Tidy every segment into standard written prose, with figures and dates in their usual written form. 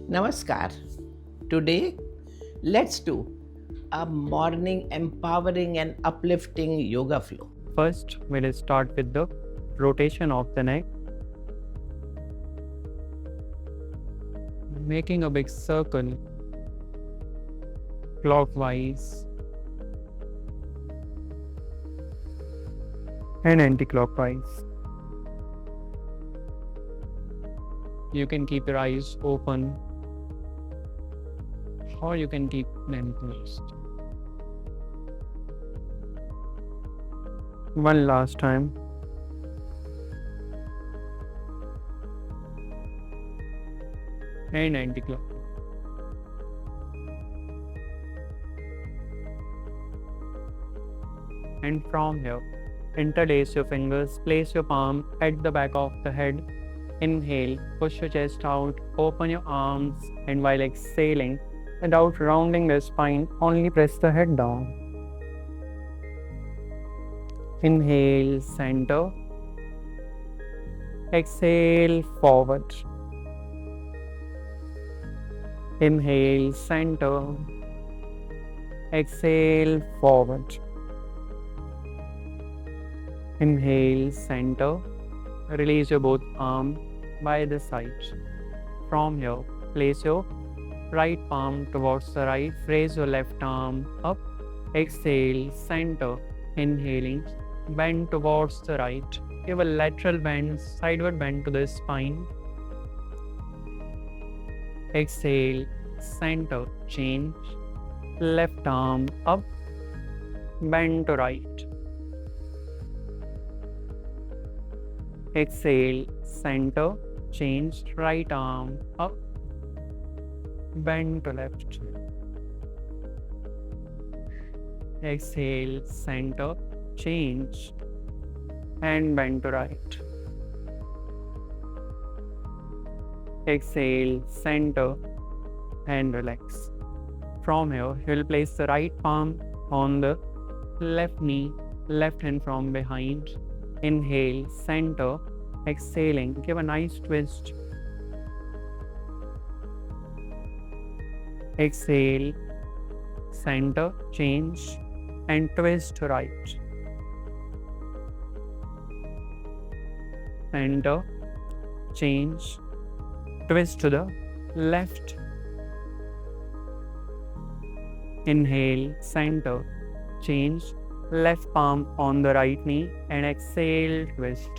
Namaskar. Today, let's do a morning empowering and uplifting yoga flow. First, we'll start with the rotation of the neck, making a big circle clockwise and anti-clockwise. You can keep your eyes open or you can keep them closed. One last time. And anti-clockwise. And from here, interlace your fingers, place your palm at the back of the head. Inhale, push your chest out, open your arms, and while exhaling, without rounding the spine, only press the head down. Inhale, center. Exhale, forward. Inhale, center. Exhale, forward. Inhale, center. Release your both arms by the sides. From here, place your right palm towards the right. Raise your left arm up. Exhale, center. Inhaling, bend towards the right. Give a lateral bend, sideward bend to the spine. Exhale, center, change. Left arm up, bend to right. Exhale, center, change, right arm up, bend to left. Exhale, center, change, and bend to right. Exhale, center, and relax. From here, you will place the right palm on the left knee, left hand from behind. Inhale, center, exhaling, give a nice twist. Exhale, center, change, and twist to right. Center, change, twist to the left. Inhale, center, change, left palm on the right knee and exhale, twist.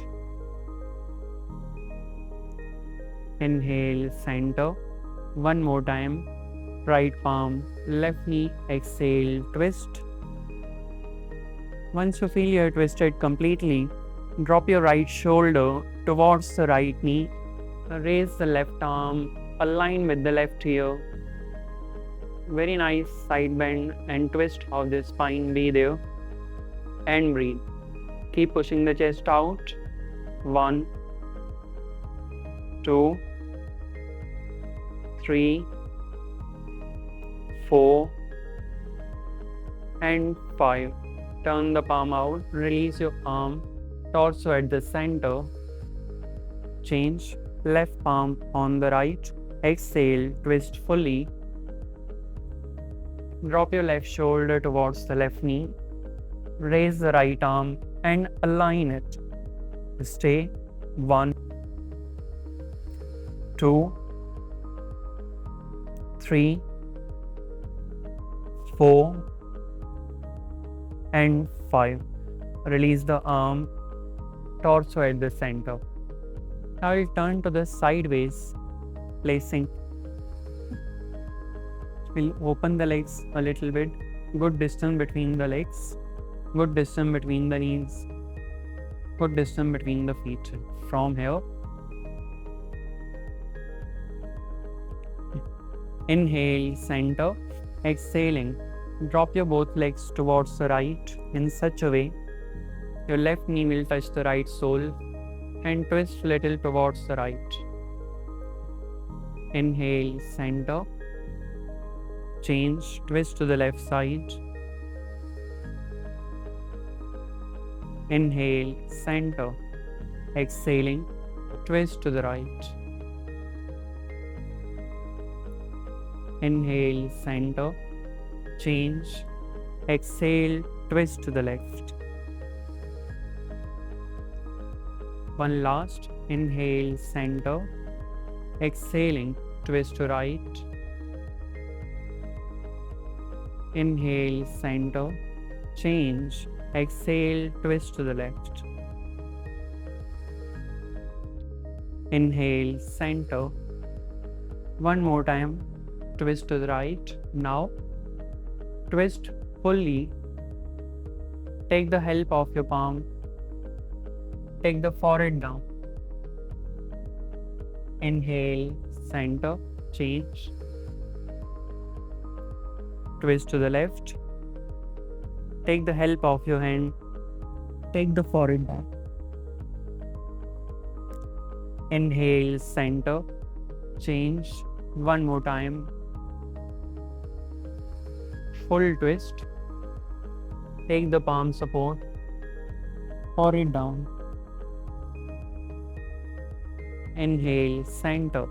Inhale, center. One more time. Right palm, left knee, exhale, twist. Once you feel you're twisted completely, drop your right shoulder towards the right knee. Raise the left arm, align with the left ear. Very nice side bend and twist of the spine, be there. And breathe. Keep pushing the chest out. 1, 2, 3, 4, and 5. Turn the palm out. Release your arm. Torso at the center. Change. Left palm on the right. Exhale. Twist fully. Drop your left shoulder towards the left knee. Raise the right arm and align it. Stay. 1, 2, 3, 4, and 5. Release the arm, torso at the center. Now you turn to the sideways, placing. We'll open the legs a little bit. Good distance between the legs. Good distance between the knees. Good distance between the feet. From here, inhale, center. Exhaling, drop your both legs towards the right in such a way your left knee will touch the right sole and twist little towards the right. Inhale, center. Change, twist to the left side. Inhale, center. Exhaling, twist to the right. Inhale, center, change. Exhale, twist to the left. One last. Inhale, center. Exhaling, twist to right. Inhale, center, change. Exhale, twist to the left. Inhale, center. One more time, twist to the right. Now, twist fully. Take the help of your palm. Take the forehead down. Inhale, center, change. Twist to the left. Take the help of your hand. Take the forehead down. Inhale, center, change. One more time. Full twist. Take the palm support. Forehead down. Inhale, center,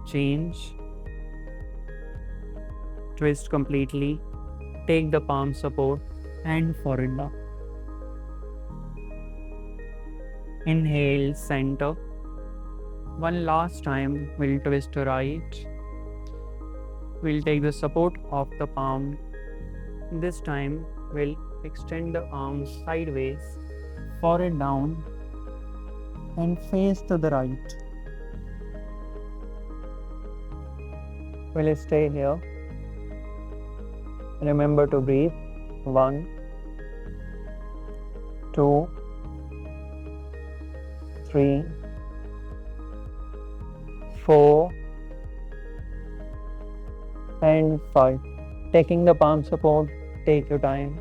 change. Twist completely. Take the palm support and forehead down. Inhale, center. One last time, we'll twist to right. We'll take the support of the palm. This time, we'll extend the arms sideways, forehead down, and face to the right. We'll stay here. Remember to breathe. 1, 2, 3, 4, and 5. Taking the palm support, take your time.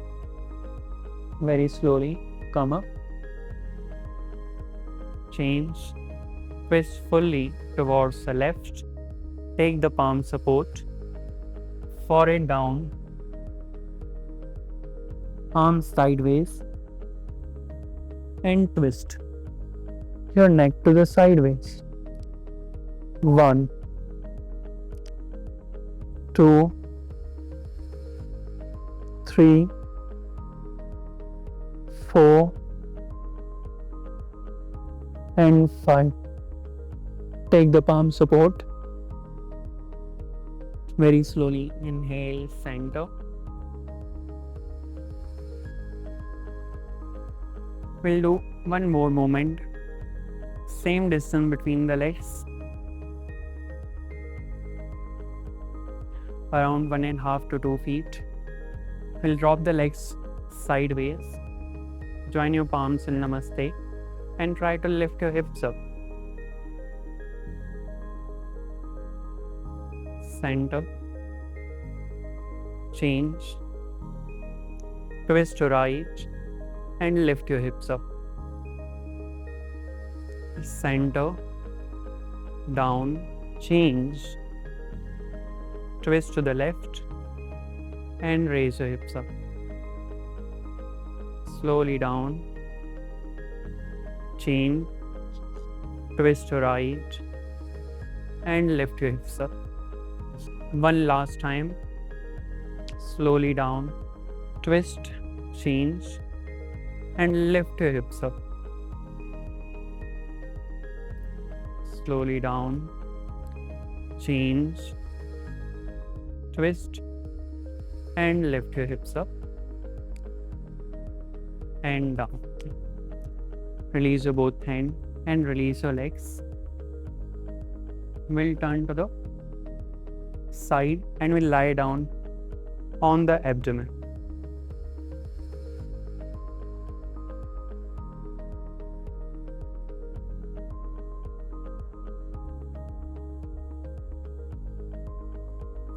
Very slowly, come up. Change. Twist fully towards the left. Take the palm support. Forehead down. Arms sideways. And twist your neck to the sideways. 1, 2, 3, 4, and 5. Take the palm support. Very slowly inhale, center. We'll do one more moment. Same distance between the legs. Around 1.5 to 2 feet. We'll drop the legs sideways. Join your palms in Namaste and try to lift your hips up. Center. Change. Twist to right and lift your hips up. Center. Down. Change. Twist to the left and raise your hips up. Slowly down. Change. Twist to right and lift your hips up. One last time. Slowly down. Twist, change, and lift your hips up. Slowly down. Change, twist, and lift your hips up and down. Release your both hands and release your legs. We'll turn to the side and we'll lie down on the abdomen.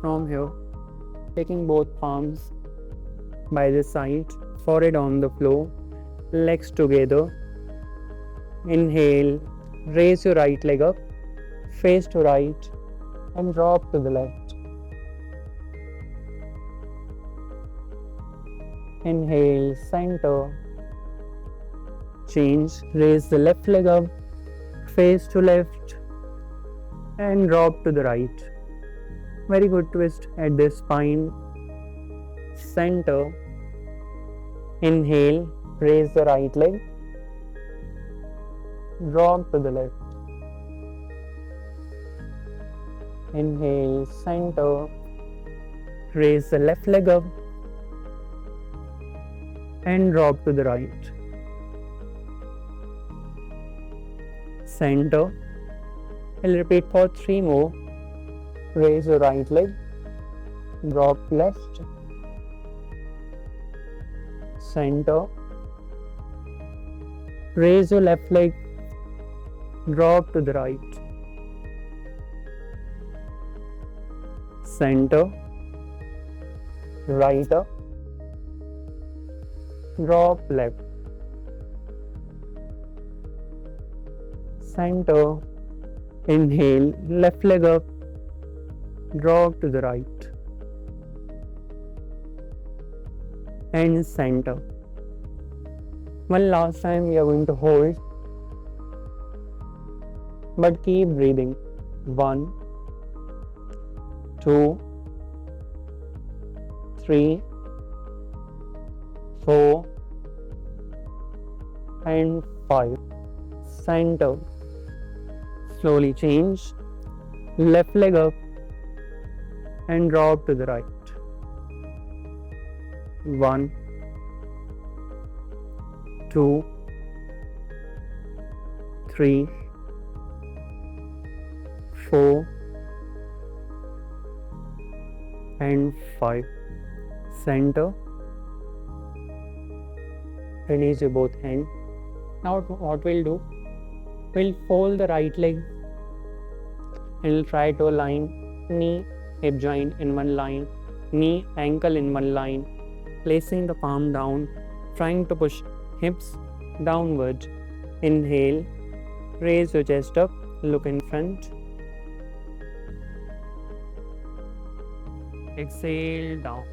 From here, taking both palms by the side, forehead on the floor, legs together. Inhale, raise your right leg up, face to right, and drop to the left. Inhale, center. Change, raise the left leg up, face to left, and drop to the right. Very good twist at the spine. Center. Inhale, raise the right leg. Drop to the left. Inhale, center. Raise the left leg up and drop to the right. Center. I'll repeat for 3 more. Raise the right leg. Drop left. Center. Raise your left leg. Drop to the right. Center. Right up. Drop left. Center. Inhale, left leg up. Drop to the right. And center. One last time we are going to hold. But keep breathing. 1, 2, 3, 4, and 5. Center. Slowly change. Left leg up and drop to the right. 1, 2, 3, 4, and 5. Center. Release your both hands. Now what we'll do, we'll fold the right leg and we'll try to align knee, hip joint in one line, knee, ankle in one line, placing the palm down, trying to push hips downward. Inhale, raise your chest up, look in front. Exhale down.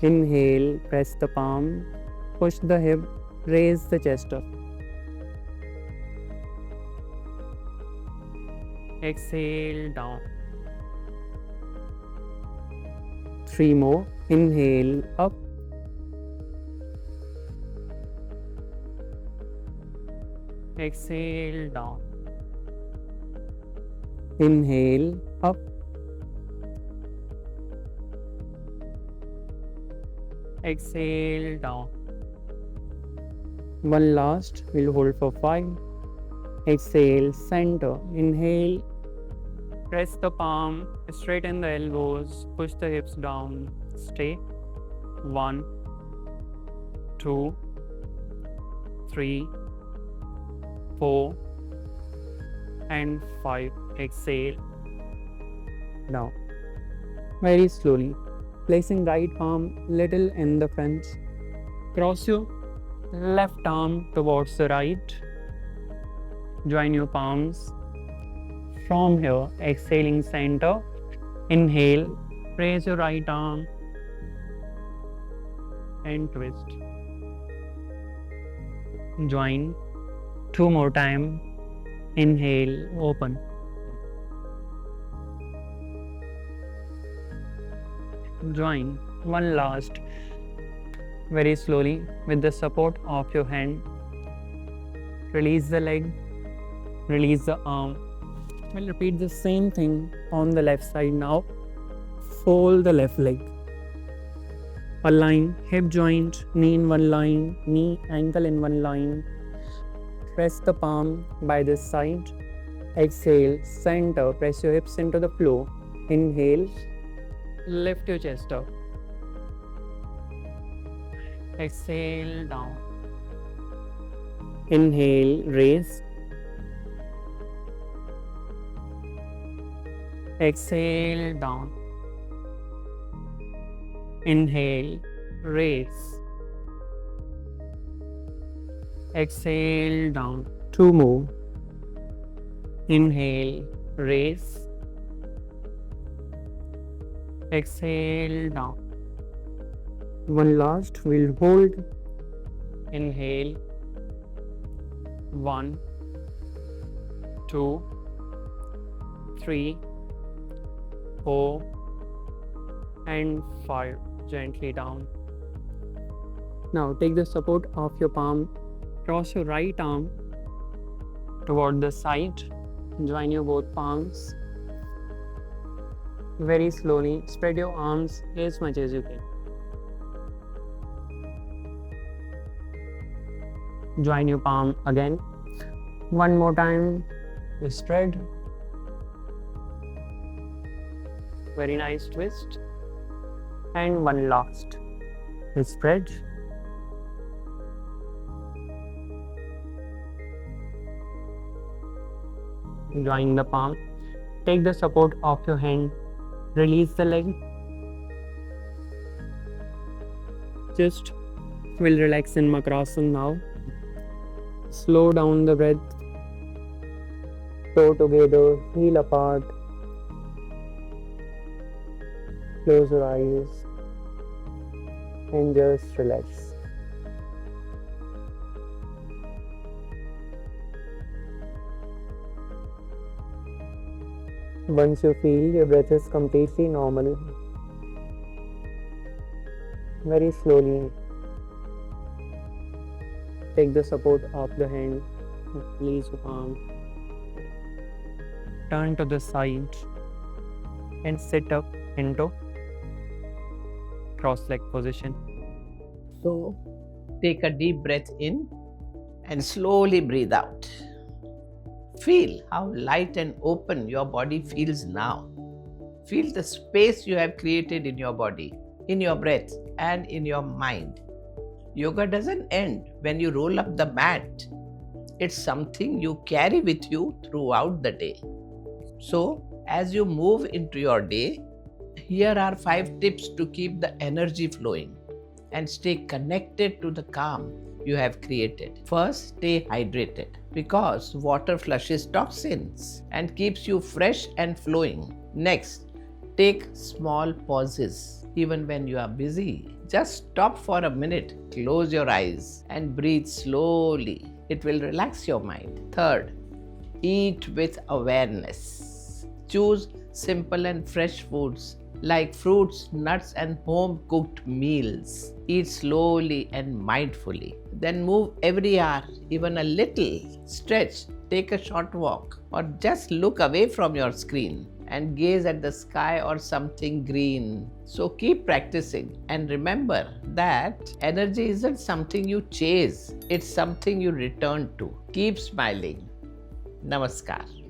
Inhale, press the palm, push the hip, raise the chest up. Exhale down. 3 more. Inhale up. Exhale down. Inhale up. Exhale down. One last. We'll hold for 5. Exhale, center. Inhale. Press the palm, straighten the elbows, push the hips down. Stay. 1, 2, 3, 4, and 5. Exhale. Now, very slowly, placing right arm little in the front. Cross your left arm towards the right. Join your palms. From here, exhaling center. Inhale, raise your right arm and twist. Join 2 more time. Inhale, open. Join one last. Very slowly, with the support of your hand. Release the leg, release the arm. We'll repeat the same thing on the left side now. Fold the left leg. Align hip joint, knee in one line, knee, ankle in one line. Press the palm by this side. Exhale, center, press your hips into the floor. Inhale, lift your chest up. Exhale down. Inhale, raise. Exhale down. Inhale, raise. Exhale down. 2 more. Inhale, raise. Exhale down. One last, we'll hold. Inhale. 1, 2, 3, 4, and 5. Gently down. Now take the support of your palm. Cross your right arm toward the side. Join your both palms. Very slowly spread your arms as much as you can. Join your palm again. One more time. Spread. Very nice twist. And one last. Spread. Join the palm. Take the support of your hand. Release the leg. Just will relax in Makrasana now. Slow down the breath. Toe together, heel apart. Close your eyes and just relax. Once you feel your breath is completely normal, very slowly take the support of the hand, release your palm, turn to the side and sit up into cross leg position. So, take a deep breath in and slowly breathe out. Feel how light and open your body feels now. Feel the space you have created in your body, in your breath, and in your mind. Yoga doesn't end when you roll up the mat. It's something you carry with you throughout the day. So, as you move into your day, here are 5 tips to keep the energy flowing and stay connected to the calm you have created. First, stay hydrated because water flushes toxins and keeps you fresh and flowing. Next, take small pauses. Even when you are busy, just stop for a minute, close your eyes and breathe slowly. It will relax your mind. Third, eat with awareness. Choose simple and fresh foods like fruits, nuts, and home-cooked meals. Eat slowly and mindfully. Then move every hour, even a little. Stretch, take a short walk, or just look away from your screen and gaze at the sky or something green. So keep practicing and remember that energy isn't something you chase, it's something you return to. Keep smiling. Namaskar.